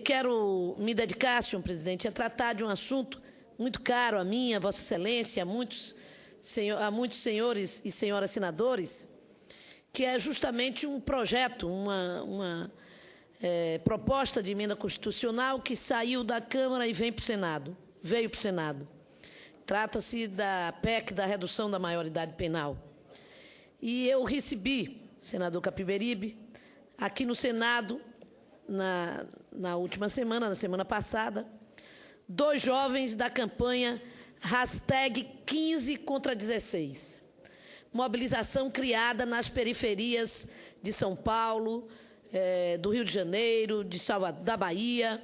Quero me dedicar, senhor presidente, a tratar de um assunto muito caro a mim, a Vossa Excelência, a muitos senhores e senhoras senadores, que é justamente um projeto, uma proposta de emenda constitucional que saiu da Câmara e veio para o Senado. Trata-se da PEC da redução da maioridade penal. E eu recebi, senador Capiberibe, aqui no Senado, na última semana, na semana passada, 2 jovens da campanha #15contra16. Mobilização criada nas periferias de São Paulo, do Rio de Janeiro, da Bahia,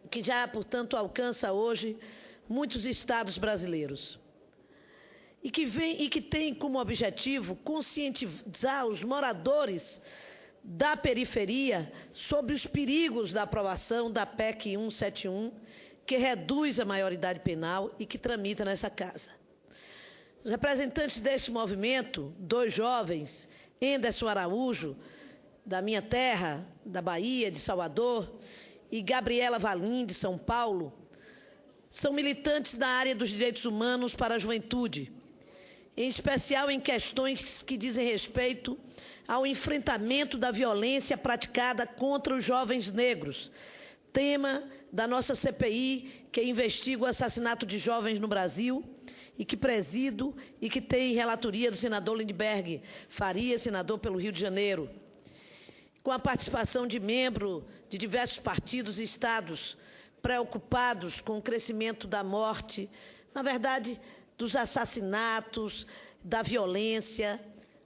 que já, portanto, alcança hoje muitos estados brasileiros. E que tem como objetivo conscientizar os moradores da periferia sobre os perigos da aprovação da PEC 171, que reduz a maioridade penal e que tramita nessa casa. Os representantes deste movimento, 2 jovens, Enderson Araújo, da minha terra, da Bahia, de Salvador, e Gabriela Valim, de São Paulo, são militantes da área dos direitos humanos para a juventude, em especial em questões que dizem respeito ao enfrentamento da violência praticada contra os jovens negros, tema da nossa CPI, que investiga o assassinato de jovens no Brasil e que presido e que tem relatoria do senador Lindbergh Faria, senador pelo Rio de Janeiro, com a participação de membros de diversos partidos e estados preocupados com o crescimento da morte, na verdade, dos assassinatos, da violência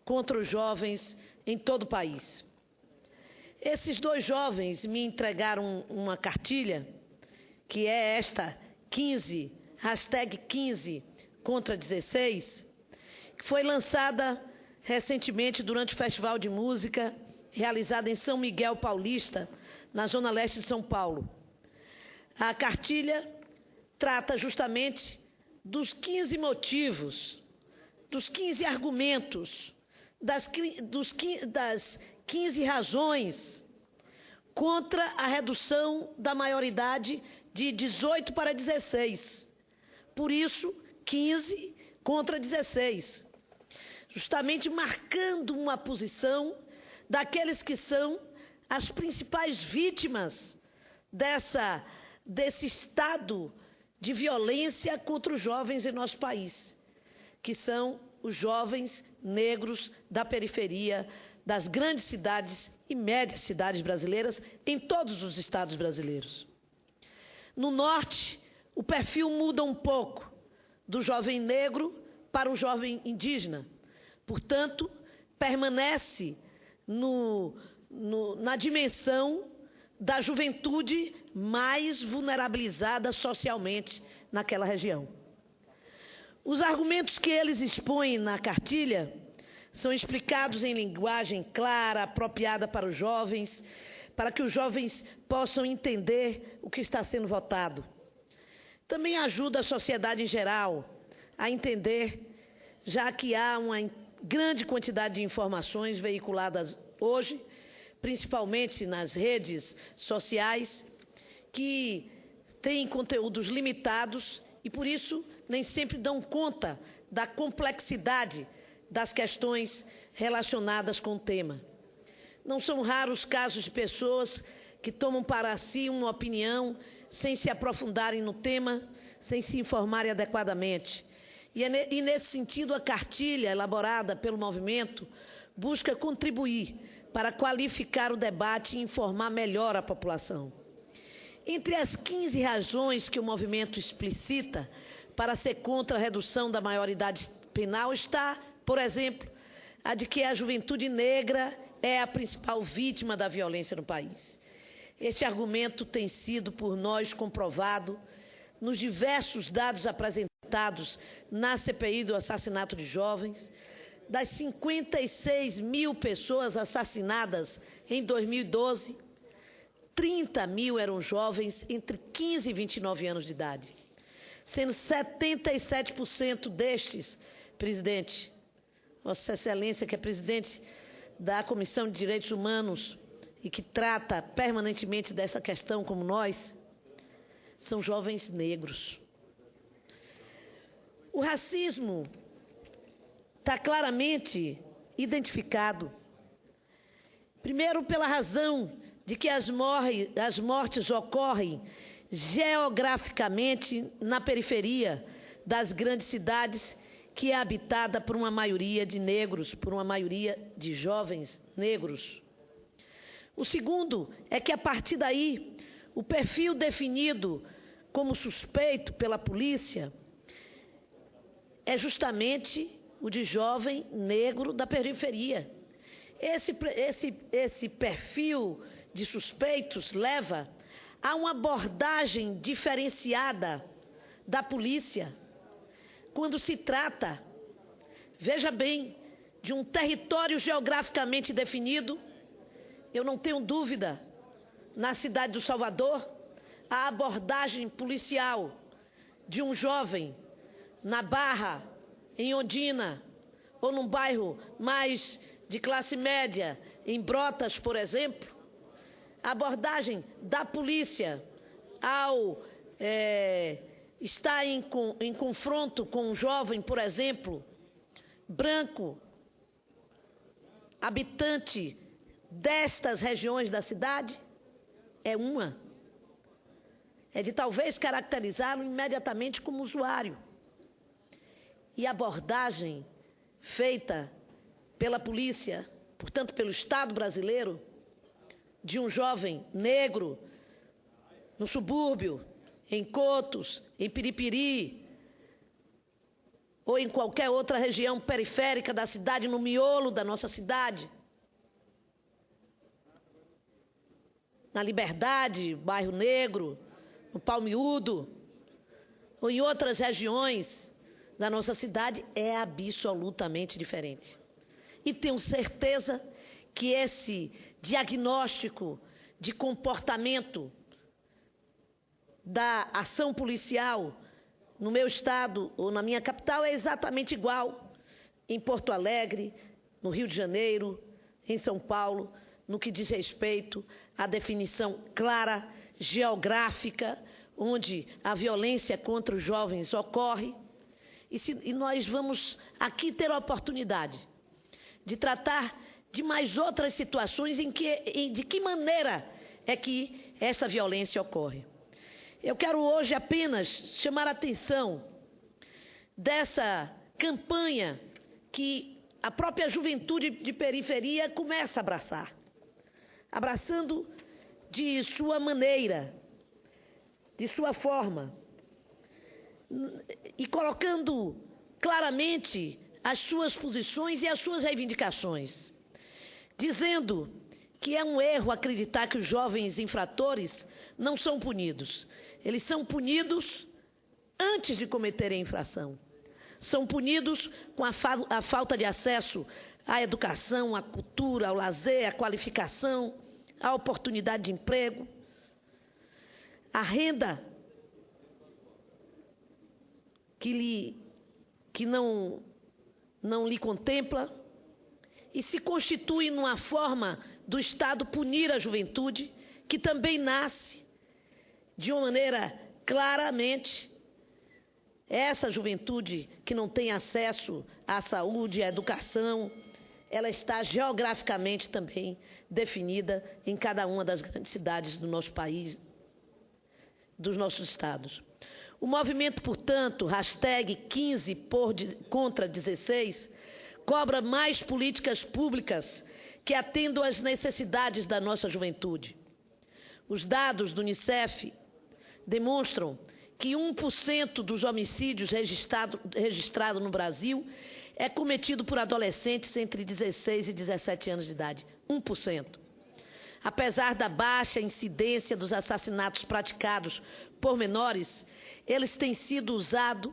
contra os jovens em todo o país. Esses 2 jovens me entregaram uma cartilha, que é esta, #15contra16, que foi lançada recentemente durante o Festival de Música, realizado em São Miguel Paulista, na Zona Leste de São Paulo. A cartilha trata justamente dos 15 motivos, dos 15 argumentos, das 15 razões contra a redução da maioridade de 18 para 16. Por isso, 15contra16. Justamente marcando uma posição daqueles que são as principais vítimas desse estado de violência contra os jovens em nosso país, que são os jovens negros da periferia das grandes cidades e médias cidades brasileiras, em todos os estados brasileiros. No norte, o perfil muda um pouco do jovem negro para o jovem indígena. Portanto, permanece na dimensão da juventude mais vulnerabilizada socialmente naquela região. Os argumentos que eles expõem na cartilha são explicados em linguagem clara, apropriada para os jovens, para que os jovens possam entender o que está sendo votado. Também ajuda a sociedade em geral a entender, já que há uma grande quantidade de informações veiculadas hoje, principalmente nas redes sociais, que têm conteúdos limitados e, por isso, nem sempre dão conta da complexidade das questões relacionadas com o tema. Não são raros casos de pessoas que tomam para si uma opinião sem se aprofundarem no tema, sem se informarem adequadamente. E nesse sentido, a cartilha elaborada pelo movimento busca contribuir para qualificar o debate e informar melhor a população. Entre as 15 razões que o movimento explicita para ser contra a redução da maioridade penal está, por exemplo, a de que a juventude negra é a principal vítima da violência no país. Este argumento tem sido por nós comprovado nos diversos dados apresentados na CPI do assassinato de jovens. Das 56 mil pessoas assassinadas em 2012, 30 mil eram jovens entre 15 e 29 anos de idade, sendo 77% destes, presidente, Vossa Excelência, que é presidente da Comissão de Direitos Humanos e que trata permanentemente dessa questão como nós, são jovens negros. O racismo está claramente identificado. Primeiro, pela razão de que as mortes ocorrem geograficamente na periferia das grandes cidades, que é habitada por uma maioria de negros, por uma maioria de jovens negros. O segundo é que, a partir daí, o perfil definido como suspeito pela polícia é justamente o de jovem negro da periferia. Esse perfil de suspeitos leva a uma abordagem diferenciada da polícia quando se trata, veja bem, de um território geograficamente definido. Eu não tenho dúvida, na cidade do Salvador, a abordagem policial de um jovem na Barra, em Ondina, ou num bairro mais de classe média, em Brotas, por exemplo, a abordagem da polícia ao estar em confronto com um jovem, por exemplo, branco, habitante destas regiões da cidade, é de talvez caracterizá-lo imediatamente como usuário. E a abordagem feita pela polícia, portanto pelo Estado brasileiro, de um jovem negro no subúrbio, em Cotos, em Piripiri, ou em qualquer outra região periférica da cidade, no miolo da nossa cidade, na Liberdade, bairro Negro, no Palmiúdo, ou em outras regiões da nossa cidade, é absolutamente diferente. E tenho certeza que esse diagnóstico de comportamento da ação policial no meu estado ou na minha capital é exatamente igual em Porto Alegre, no Rio de Janeiro, em São Paulo, no que diz respeito à definição clara, geográfica, onde a violência contra os jovens ocorre. E nós vamos aqui ter a oportunidade de tratar de mais outras situações de que maneira é que essa violência ocorre. Eu quero hoje apenas chamar a atenção dessa campanha que a própria juventude de periferia começa a abraçar, abraçando de sua maneira, de sua forma, e colocando claramente as suas posições e as suas reivindicações, dizendo que é um erro acreditar que os jovens infratores não são punidos. Eles são punidos antes de cometerem a infração. São punidos com a falta de acesso à educação, à cultura, ao lazer, à qualificação, à oportunidade de emprego, à renda que não lhe contempla, e se constitui numa forma do Estado punir a juventude, que também nasce de uma maneira claramente essa juventude que não tem acesso à saúde, à educação, ela está geograficamente também definida em cada uma das grandes cidades do nosso país, dos nossos estados. O movimento, portanto, #15contra16, cobra mais políticas públicas que atendam às necessidades da nossa juventude. Os dados do Unicef demonstram que 1% dos homicídios registrados no Brasil é cometido por adolescentes entre 16 e 17 anos de idade. 1%. Apesar da baixa incidência dos assassinatos praticados por menores, eles têm sido usados,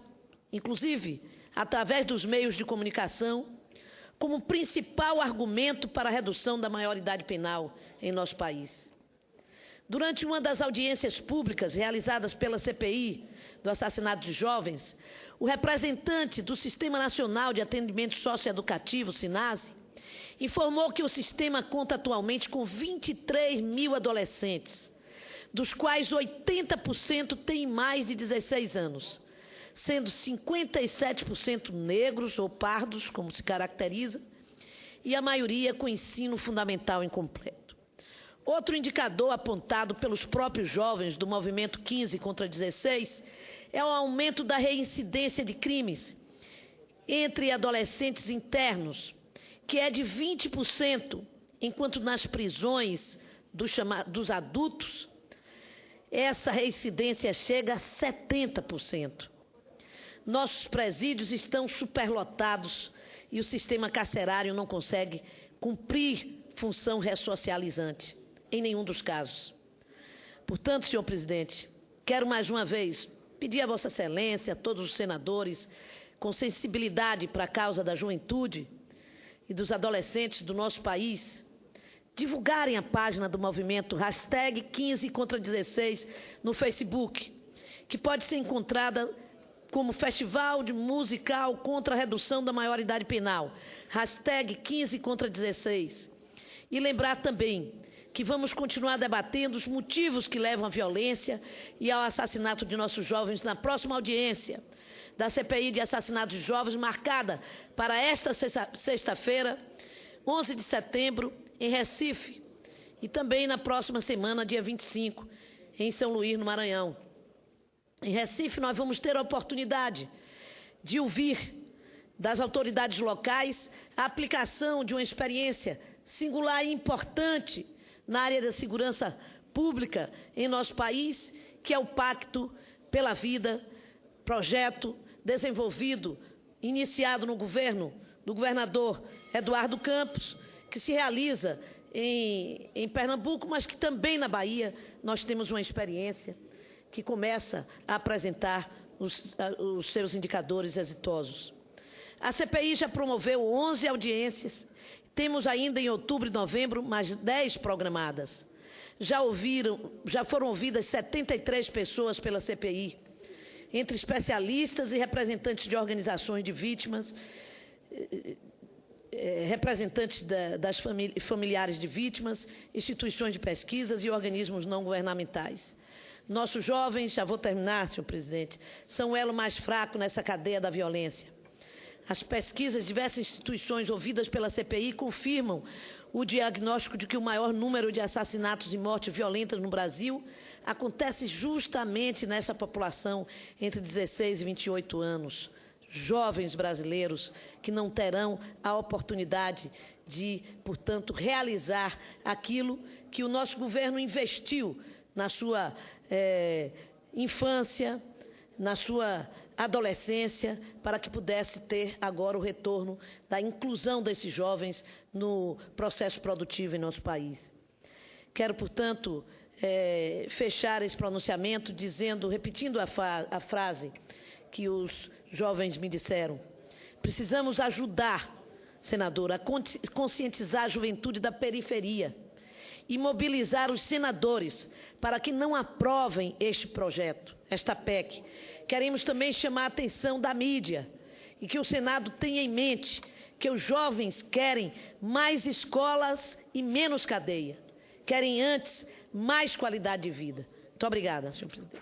inclusive através dos meios de comunicação, como principal argumento para a redução da maioridade penal em nosso país. Durante uma das audiências públicas realizadas pela CPI do assassinato de jovens, o representante do Sistema Nacional de Atendimento Socioeducativo, SINASE, informou que o sistema conta atualmente com 23 mil adolescentes, dos quais 80% têm mais de 16 anos, sendo 57% negros ou pardos, como se caracteriza, e a maioria com ensino fundamental incompleto. Outro indicador apontado pelos próprios jovens do movimento 15 contra 16 é o aumento da reincidência de crimes entre adolescentes internos, que é de 20%, enquanto nas prisões dos adultos, essa reincidência chega a 70%. Nossos presídios estão superlotados e o sistema carcerário não consegue cumprir função ressocializante, em nenhum dos casos. Portanto, senhor presidente, quero mais uma vez pedir a Vossa Excelência, a todos os senadores, com sensibilidade para a causa da juventude e dos adolescentes do nosso país, divulgarem a página do movimento #15contra16 no Facebook, que pode ser encontrada como Festival de Musical contra a Redução da Maioridade Penal, #15contra16. E lembrar também que vamos continuar debatendo os motivos que levam à violência e ao assassinato de nossos jovens na próxima audiência da CPI de assassinatos de jovens, marcada para esta sexta-feira, 11 de setembro, em Recife, e também na próxima semana, dia 25, em São Luís, no Maranhão. Em Recife, nós vamos ter a oportunidade de ouvir das autoridades locais a aplicação de uma experiência singular e importante na área da segurança pública em nosso país, que é o Pacto pela Vida, projeto desenvolvido, iniciado no governo do governador Eduardo Campos, que se realiza em Pernambuco, mas que também na Bahia nós temos uma experiência que começa a apresentar os seus indicadores exitosos. A CPI já promoveu 11 audiências, temos ainda em outubro e novembro mais 10 programadas. Já foram ouvidas 73 pessoas pela CPI, entre especialistas e representantes de organizações de vítimas, representantes das familiares de vítimas, instituições de pesquisas e organismos não governamentais. Nossos jovens, já vou terminar, senhor presidente, são o elo mais fraco nessa cadeia da violência. As pesquisas de diversas instituições ouvidas pela CPI confirmam o diagnóstico de que o maior número de assassinatos e mortes violentas no Brasil acontece justamente nessa população entre 16 e 28 anos. Jovens brasileiros que não terão a oportunidade de, portanto, realizar aquilo que o nosso governo investiu na sua infância, na sua adolescência, para que pudesse ter agora o retorno da inclusão desses jovens no processo produtivo em nosso país. Quero, portanto, fechar esse pronunciamento repetindo a frase que os jovens me disseram. Precisamos ajudar, senadora, a conscientizar a juventude da periferia e mobilizar os senadores para que não aprovem este projeto, esta PEC. Queremos também chamar a atenção da mídia e que o Senado tenha em mente que os jovens querem mais escolas e menos cadeia. Querem, antes, mais qualidade de vida. Muito obrigada, senhor presidente.